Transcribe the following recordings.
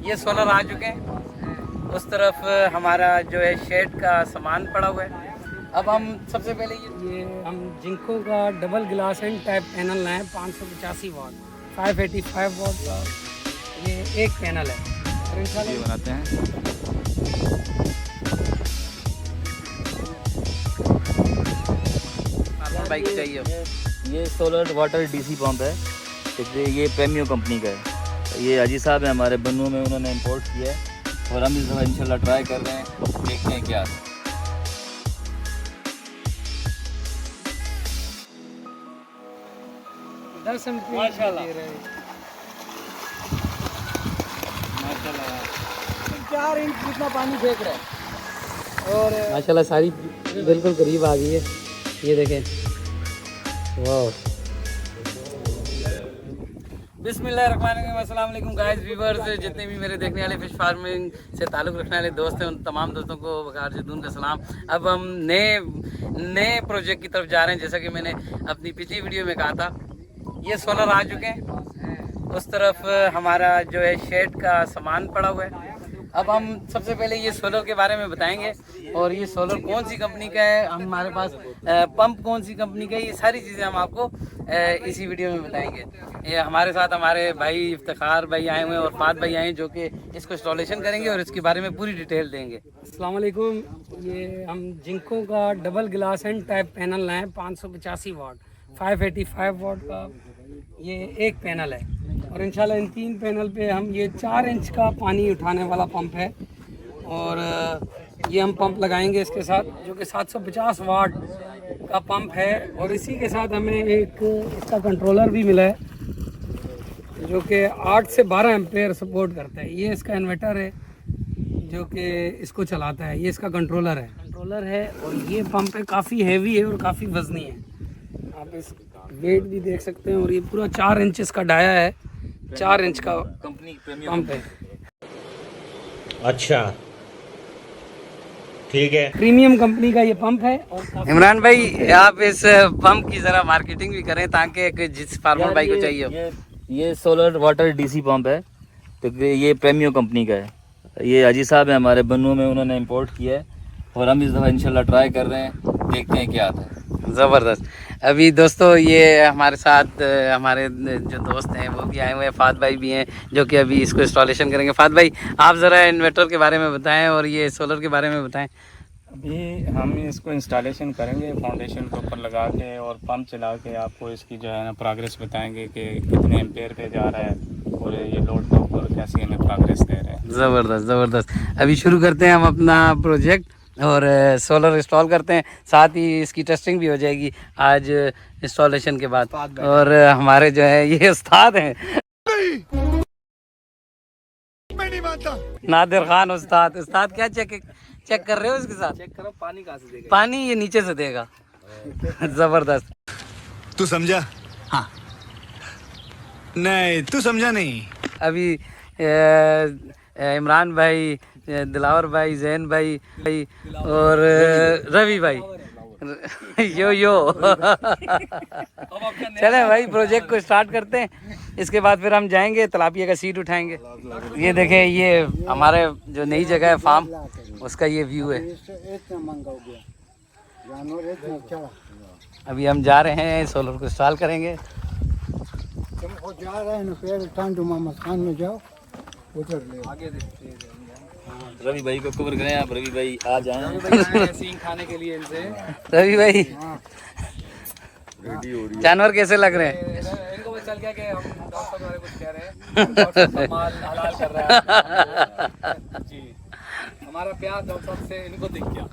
ये सोलर आ चुके हैं। उस तरफ हमारा जो है शेड का सामान पड़ा हुआ है। अब हम सबसे पहले ये हम जिंको का double glass and type panel लाए 585 वाट 585 वाट का ये एक पैनल है और इंशाल्लाह ये बनाते हैं। बाइक चाहिए। ये सोलर वाटर डीसी पंप है, ये प्रेमियो कंपनी का है। ये अजी साहब है हमारे बन्नू में, उन्होंने इंपोर्ट किया है और हम इस दफ़ा इंशाल्लाह ट्राई कर रहे हैं, देखते हैं क्या है। माशाल्लाह। 4 इंच जितना पानी फेंक रहा है और माशाल्लाह सारी बिल्कुल करीब आ गई है। ये देखें, वाह। बिस्मिल्लाहिर्रहमानिर्रहीम। अस्सलाम वालेकुम गाइस व्यूवर्स, जितने भी मेरे देखने वाले फिश फार्मिंग से ताल्लुक़ रखने वाले दोस्त हैं उन तमाम दोस्तों को बकार जदून का सलाम। अब हम नए प्रोजेक्ट की तरफ जा रहे हैं। जैसा कि मैंने अपनी पिछली वीडियो में कहा था, ये सोलर आ चुके हैं। उस तरफ हमारा जो है शेड का सामान पड़ा हुआ है। अब हम सबसे पहले ये सोलर के बारे में बताएंगे और ये सोलर कौन सी कंपनी का है, हमारे पास पंप कौन सी कंपनी का है, ये सारी चीज़ें हम आपको इसी वीडियो में बताएंगे। ये हमारे साथ हमारे भाई इफ्तिखार भाई आए हुए हैं और फात भाई आए हैं जो कि इसको इंस्टॉलेशन करेंगे और इसके बारे में पूरी डिटेल देंगे। अस्सलाम वालेकुम। ये हम जिंको का double glass and type panel लाए 585 वाट 585 वाट का ये एक पैनल है और इंशाल्लाह इन 3 पैनल पे हम ये 4 इंच का पानी उठाने वाला पंप है और ये हम पंप लगाएंगे इसके साथ, जो कि 750 वाट का पंप है। और इसी के साथ हमें एक इसका कंट्रोलर भी मिला है जो कि 8 से 12 एम्पेयर सपोर्ट करता है। ये इसका इन्वर्टर है जो कि इसको चलाता है, ये इसका कंट्रोलर है और ये पंप है, काफ़ी हैवी है और काफ़ी वजनी है। आप इस वेट भी देख सकते हैं और ये पूरा 4 इंच इसका डाया है, 4 इंच का कंपनी पंप है। अच्छा ठीक है, प्रीमियम कंपनी का ये पंप है। और इमरान भाई आप इस पंप की ज़रा मार्केटिंग भी करें ताकि जिस फार्मर भाई को चाहिए हो। ये सोलर वाटर डीसी पंप है, तो ये प्रेमियो कंपनी का है। ये अजी साहब है हमारे बन्नू में, उन्होंने इंपोर्ट किया है और हम इस दफ़ा इंशाल्लाह ट्राई कर रहे हैं, देखते हैं क्या आता है। ज़बरदस्त। अभी दोस्तों ये हमारे साथ हमारे जो दोस्त हैं वो भी आए हुए हैं, फात भाई भी हैं जो कि अभी इसको इंस्टॉलेशन करेंगे। फात भाई आप ज़रा इन्वर्टर के बारे में बताएं और ये सोलर के बारे में बताएं। अभी हम इसको इंस्टॉलेशन करेंगे फाउंडेशन के ऊपर लगा के और पंप चला के आपको इसकी जो है ना प्रोग्रेस बताएंगे कि कितने एम्पेयर पे जा रहा है और ये लोड के ऊपर कैसी हमें प्रोग्रेस दे रहे हैं। ज़बरदस्त। अभी शुरू करते हैं हम अपना प्रोजेक्ट और सोलर इंस्टॉल करते हैं, साथ ही इसकी टेस्टिंग भी हो जाएगी आज इंस्टॉलेशन के बाद। और हमारे जो है ये उस्ताद हैं, नादिर खान उस्ताद क्या चेक कर रहे हो इसके साथ? चेक करो पानी कहाँ से देगा। पानी ये नीचे से देगा। ज़बरदस्त। तू समझा? हाँ। नहीं तू समझा नहीं। अभी इमरान भाई, दिलावर भाई, जैन भाई और रवि भाई यो चले भाई प्रोजेक्ट को स्टार्ट करते हैं। इसके बाद फिर हम जाएंगे तलापिया का सीट उठाएंगे। ये देखें, ये हमारे जो नई जगह है फार्म, उसका ये व्यू है। अभी हम जा रहे हैं सोलर को इंस्टॉल करेंगे। जा रहे हैं फिर ठंड मोहम्मद खान में जाओ उधर ले आगे रवि भाई को कवर करें आप, रवि भाई आ जाएं। सींग खाने के लिए इनसे। रवि भाई जानवर कैसे लग रहे हैं? इनको पता चल गया कि हम डॉक्टर वाले कुछ कह रहे हैं, डॉक्टर साहब माल हलाल कर रहा है जी। हमारा प्यार डॉक्टर साहब से इनको दिख गया।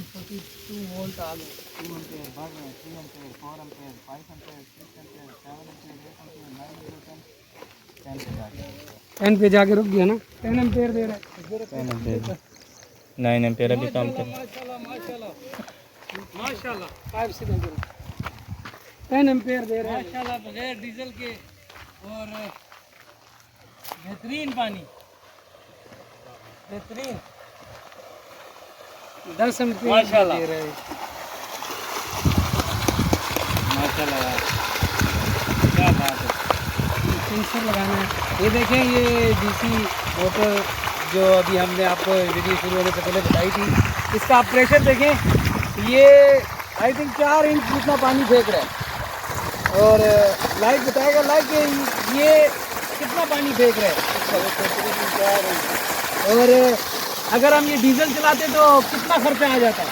42 वोल्ट आ गए। 2 एम्पेयर बढ़ रहे हैं, 3 ampere, 4 ampere, 5 ampere, 6 ampere, 7 ampere, 8 ampere, 9 ampere, 10 पे जाके 10 पे जाके रुक गया ना। 10 एम्पेयर दे रहा है। 10 एम्पेयर, 9 एम्पेयर अभी कम कर। माशाल्लाह माशाल्लाह माशाल्लाह। 5 से 10 एम्पेयर दे रहा है माशाल्लाह, बगैर डीजल के और बेहतरीन पानी, बेहतरीन। 10 एम्पेयर माशाल्लाह। दे रहा है। माशाल्लाह यार, क्या बात है। सेंसर लगाना है। ये देखें, ये डीसी मोटर जो अभी हमने आपको वीडियो शुरू होने से पहले बताई थी, इसका आप प्रेशर देखें। ये आई थिंक 4 इंच जितना पानी फेंक रहा है। और लाइट बताएगा लाइट कि ये कितना पानी फेंक रहा है। और अगर हम ये डीजल चलाते तो कितना खर्चा आ जाता है?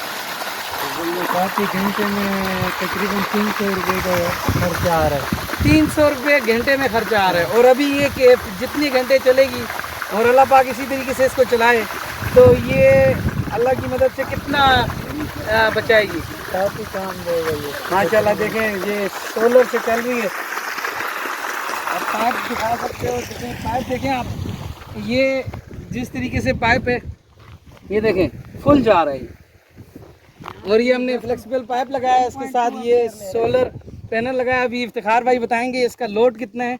प्रति घंटे में तकरीबन 300 रुपये का खर्चा आ रहा है। 300 रुपये घंटे में खर्चा आ रहा है। और अभी ये कि जितने घंटे चलेगी और अल्लाह पाक इसी तरीके से इसको चलाए तो ये अल्लाह की मदद से कितना बचाएगी। काफ़ी काम देगा ये माशाल्लाह। देखें, ये सोलर से चल रही है। आप पाइप दिखा सकते हो, देखें पाइप देखें आप, ये जिस तरीके से पाइप है ये देखें फुल जा रहा है। और ये हमने फ्लेक्सिबल पाइप लगाया है, इसके साथ ये सोलर पैनल लगाया। अभी इफ्तिखार भाई बताएंगे इसका लोड कितना है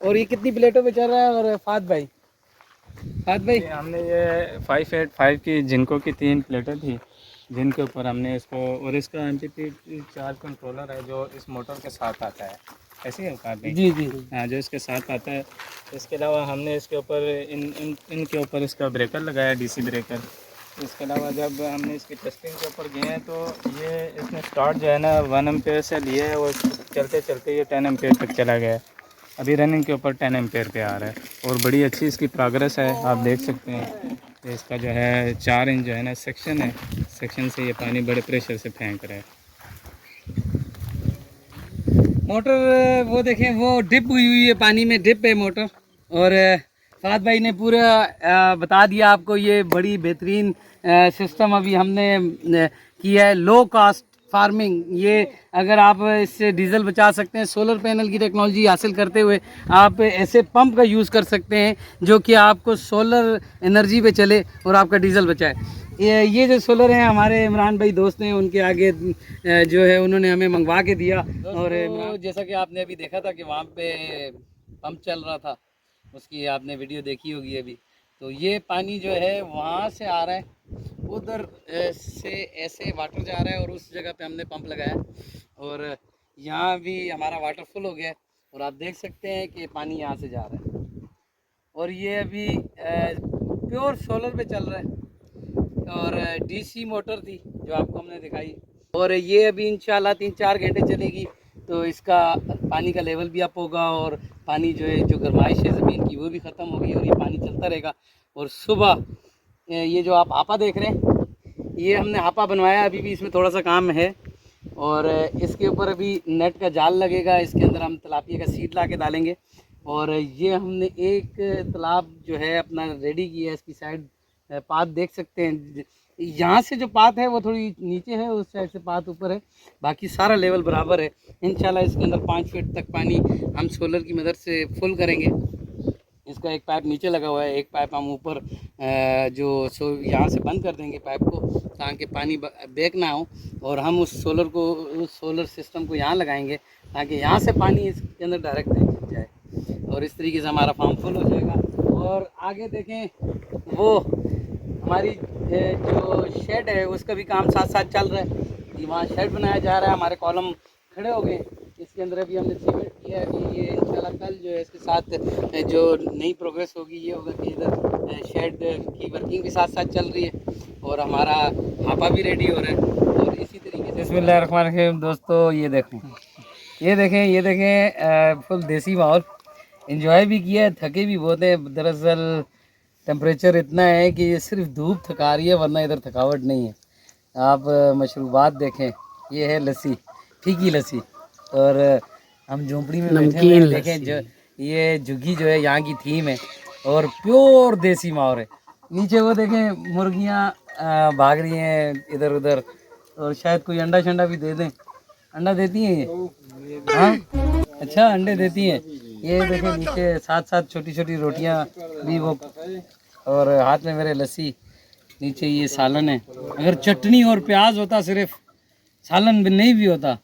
और ये कितनी प्लेटों पे चल रहा है। और फात भाई ये हमने ये 585 की जिनको की 3 प्लेटें थी, जिनके ऊपर हमने इसको, और इसका MPPT चार्ज कंट्रोलर है जो इस मोटर के साथ आता है, ऐसे ही होता है जी जी हाँ, जो इसके साथ आता है। इसके अलावा हमने इसके ऊपर इनके ऊपर इसका ब्रेकर लगाया, DC ब्रेकर। इसके अलावा जब हमने इसकी टेस्टिंग के ऊपर गए हैं तो ये इसने स्टार्ट जो है ना 1 एम्पेयर से लिए है और चलते चलते ये 10 एम्पेयर तक चला गया है। अभी रनिंग के ऊपर 10 एम्पेयर पे आ रहा है और बड़ी अच्छी इसकी प्रोग्रेस है। आप देख सकते हैं इसका जो है 4 इंच जो है ना सेक्शन है, सेक्शन से ये पानी बड़े प्रेशर से फेंक रहा है। मोटर वो देखें, वो डिप हुई है पानी में, डिप है मोटर। और फात भाई ने पूरा बता दिया आपको। ये बड़ी बेहतरीन सिस्टम अभी हमने किया है, लो कास्ट फार्मिंग। ये अगर आप इससे डीजल बचा सकते हैं, सोलर पैनल की टेक्नोलॉजी हासिल करते हुए आप ऐसे पंप का यूज़ कर सकते हैं जो कि आपको सोलर एनर्जी पे चले और आपका डीजल बचाए। ये जो सोलर हैं हमारे इमरान भाई दोस्त हैं, उनके आगे जो है उन्होंने हमें मंगवा के दिया। और जैसा कि आपने अभी देखा था कि वहाँ पे पंप चल रहा था, उसकी आपने वीडियो देखी होगी अभी। तो ये पानी जो है वहाँ से आ रहा है, उधर से ऐसे वाटर जा रहा है और उस जगह पे हमने पंप लगाया और यहाँ भी हमारा वाटर फुल हो गया है। और आप देख सकते हैं कि पानी यहाँ से जा रहा है और ये अभी प्योर सोलर पे चल रहा है। और DC मोटर थी जो आपको हमने दिखाई, और ये अभी इंशाल्लाह 3-4 घंटे चलेगी तो इसका पानी का लेवल भी अप होगा और पानी जो है, जो गर्माइश है ज़मीन की, वो भी ख़त्म होगी और ये पानी चलता रहेगा। और सुबह ये जो आप आपा देख रहे हैं, ये हमने आपा बनवाया, अभी भी इसमें थोड़ा सा काम है। और इसके ऊपर अभी नेट का जाल लगेगा, इसके अंदर हम तलापिया का सीड ला के डालेंगे। और ये हमने एक तालाब जो है अपना रेडी किया है, इसकी साइड पात देख सकते हैं। यहाँ से जो पात है वो थोड़ी नीचे है, उस साइड से पात ऊपर है, बाकी सारा लेवल बराबर है। इंशाल्लाह इसके अंदर 5 फीट तक पानी हम सोलर की मदद से फुल करेंगे। इसका एक पाइप नीचे लगा हुआ है, एक पाइप हम ऊपर जो यहाँ से बंद कर देंगे पाइप को, ताकि पानी बैक ना हो। और हम उस सोलर सिस्टम को यहाँ लगाएंगे ताकि यहाँ से पानी इसके अंदर डायरेक्ट जाए और इस तरीके से हमारा फार्म फुल हो जाएगा। और आगे देखें, वो हमारी जो शेड है उसका भी काम साथ साथ चल रहा है। वहाँ शेड बनाया जा रहा है, हमारे कॉलम खड़े हो गए, इसके अंदर अभी हमने सीमेंट किया है। अभी ये इंशाल्लाह कल जो है इसके साथ जो नई प्रोग्रेस होगी ये होगा कि इधर शेड की वर्किंग भी साथ साथ चल रही है और हमारा हापा भी रेडी हो रहा है। और इसी तरीके से बिस्मिल्लाहिर्रहमानिर्रहीम दोस्तों, ये देखें फुल देसी माहौल, एंजॉय भी किया है, थके भी बहुत है। दरअसल टेम्परेचर इतना है कि ये सिर्फ धूप थका रही है, वरना इधर थकावट नहीं है। आप मशरूबात देखें, ये है लस्सी, फीकी लस्सी। और हम झोंपड़ी में बैठे हुए हैं, देखें जो ये झुग्गी जो है यहाँ की थीम है और प्योर देसी माहौल है। नीचे वो देखें मुर्गियाँ भाग रही हैं इधर उधर, और शायद कोई अंडा शंडा भी दे दें। अंडा देती हैं ये? हाँ अच्छा, अंडे देती हैं। ये देखें नीचे साथ साथ छोटी छोटी रोटियां भी वो, और हाथ में मेरे लस्सी, नीचे ये सालन है। अगर चटनी और प्याज होता, सिर्फ सालन भी नहीं भी होता,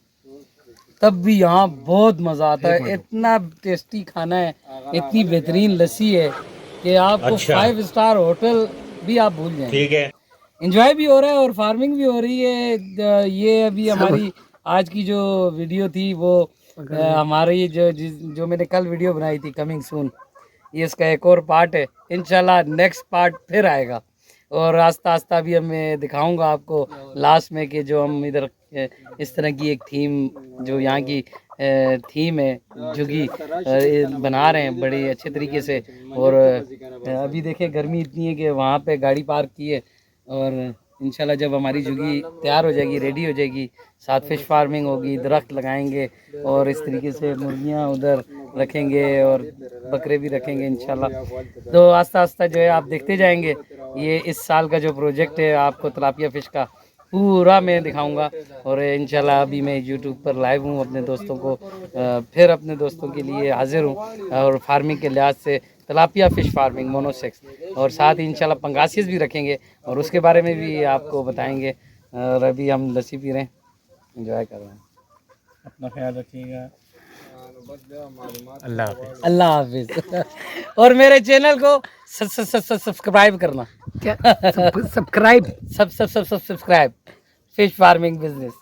तब भी यहाँ बहुत मज़ा आता है। इतना टेस्टी खाना है, इतनी बेहतरीन लस्सी है कि आपको 5 स्टार होटल भी आप भूल जाएं। ठीक है, एंजॉय भी हो रहा है और फार्मिंग भी हो रही है। ये अभी हमारी आज की जो वीडियो थी वो हमारी जो मैंने कल वीडियो बनाई थी, कमिंग सून, ये इसका एक और पार्ट है। इंशाल्लाह नेक्स्ट पार्ट फिर आएगा, और आस्ता आस्ता भी मैं दिखाऊंगा आपको लास्ट में कि जो हम इधर इस तरह की एक थीम, जो यहाँ की थीम है जुगी, बना रहे हैं बड़े अच्छे तरीके से। और अभी देखें गर्मी इतनी है कि वहाँ पे गाड़ी पार्क की है, और इंशाल्लाह जब हमारी जुगी तैयार हो जाएगी, रेडी हो जाएगी, साथ फिश फार्मिंग होगी, दरख्त लगाएंगे, और इस तरीके से मुर्गियाँ उधर रखेंगे और बकरे भी रखेंगे इंशाल्लाह। तो आस्ता आस्ता जो है आप देखते जाएंगे। ये इस साल का जो प्रोजेक्ट है आपको तिलापिया फ़िश का पूरा मैं दिखाऊंगा, और इंशाल्लाह अभी मैं यूट्यूब पर लाइव हूँ, अपने दोस्तों को फिर अपने दोस्तों के लिए हाजिर हूँ, और फार्मिंग के लिहाज से तिलापिया फ़िश फार्मिंग मोनोसेक्स, और साथ ही इंशाल्लाह पंगासिस भी रखेंगे, और उसके बारे में भी आपको बताएंगे। और अभी हम लस्सी पी रहे हैं, एंजॉय कर रहे हैं। अपना ख्याल रखिएगा। अल्लाह हाफिज़। अल्लाह हाफिज़। और मेरे चैनल को सब्सक्राइब करना। क्या subscribe subscribe fish farming business.